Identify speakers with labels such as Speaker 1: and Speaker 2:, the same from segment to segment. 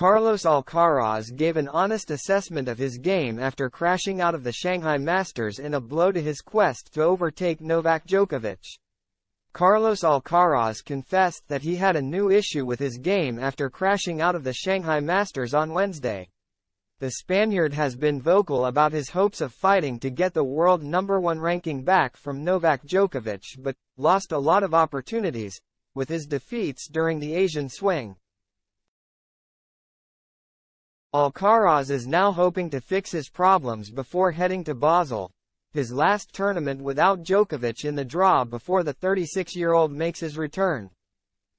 Speaker 1: Carlos Alcaraz gave an honest assessment of his game after crashing out of the Shanghai Masters in a blow to his quest to overtake Novak Djokovic. Carlos Alcaraz confessed that he had a new issue with his game after crashing out of the Shanghai Masters on Wednesday. The Spaniard has been vocal about his hopes of fighting to get the world #1 ranking back from Novak Djokovic but lost a lot of opportunities with his defeats during the Asian swing. Alcaraz is now hoping to fix his problems before heading to Basel, his last tournament without Djokovic in the draw before the 36-year-old makes his return.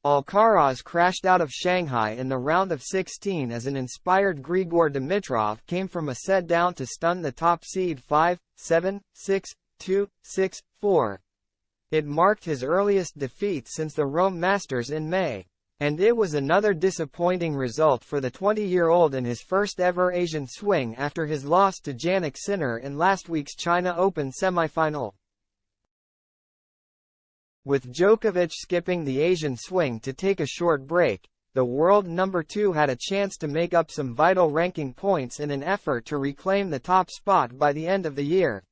Speaker 1: Alcaraz crashed out of Shanghai in the round of 16 as an inspired Grigor Dimitrov came from a set down to stun the top seed 5-7, 6-2, 6-4. It marked his earliest defeat since the Rome Masters in May. And it was another disappointing result for the 20-year-old in his first-ever Asian swing after his loss to Jannik Sinner in last week's China Open semifinal. With Djokovic skipping the Asian swing to take a short break, the world #2 had a chance to make up some vital ranking points in an effort to reclaim the top spot by the end of the year.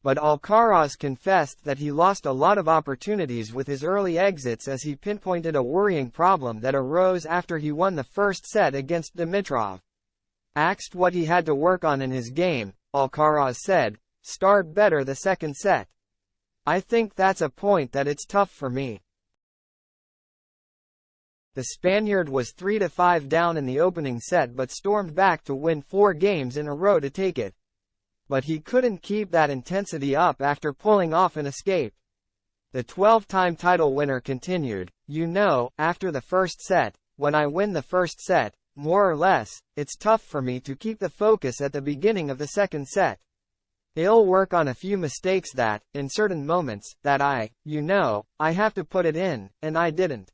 Speaker 1: But Alcaraz confessed that he lost a lot of opportunities with his early exits as he pinpointed a worrying problem that arose after he won the first set against Dimitrov. Asked what he had to work on in his game, Alcaraz said, "Start better the second set. I think that's a point that it's tough for me." The Spaniard was 3-5 down in the opening set but stormed back to win 4 games in a row to take it. But he couldn't keep that intensity up after pulling off an escape. The 12-time title winner continued, "After the first set, when I win the first set, more or less, it's tough for me to keep the focus at the beginning of the second set. I'll work on a few mistakes that, in certain moments, that I have to put it in, and I didn't.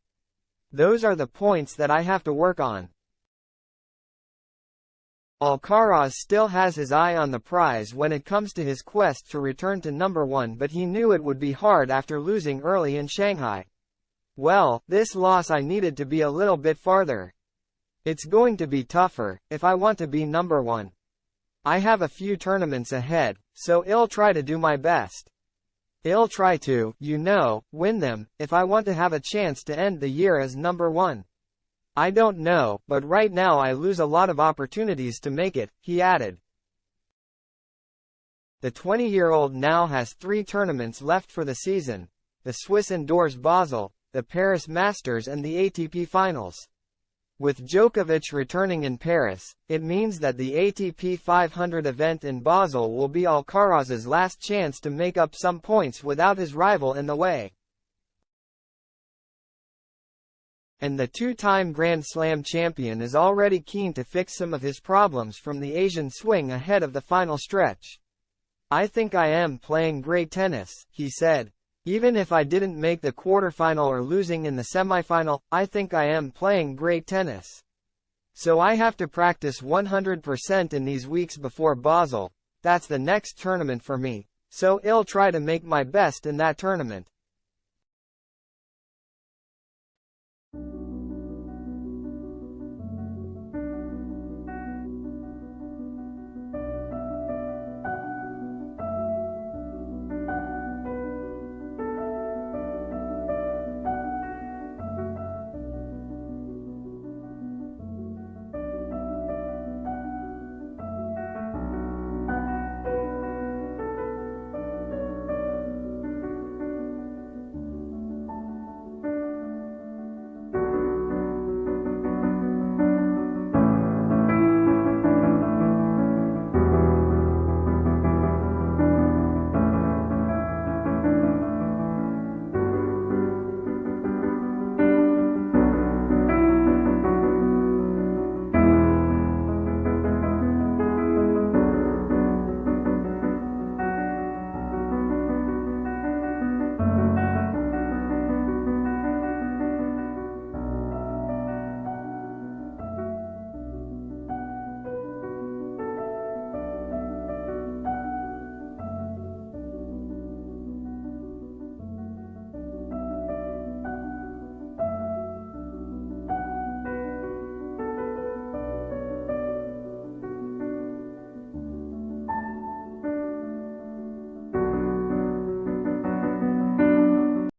Speaker 1: Those are the points that I have to work on." Alcaraz still has his eye on the prize when it comes to his quest to return to #1, but he knew it would be hard after losing early in Shanghai. "Well, this loss I needed to be a little bit farther. It's going to be tougher, if I want to be #1. I have a few tournaments ahead, so I'll try to do my best. I'll try to, win them, if I want to have a chance to end the year as #1. I don't know, but right now I lose a lot of opportunities to make it," he added. The 20-year-old now has 3 tournaments left for the season: the Swiss Indoors Basel, the Paris Masters and the ATP Finals. With Djokovic returning in Paris, it means that the ATP 500 event in Basel will be Alcaraz's last chance to make up some points without his rival in the way. And the 2-time Grand Slam champion is already keen to fix some of his problems from the Asian swing ahead of the final stretch. "I think I am playing great tennis," he said. "Even if I didn't make the quarterfinal or losing in the semifinal, I think I am playing great tennis. So I have to practice 100% in these weeks before Basel. That's the next tournament for me, so I'll try to make my best in that tournament."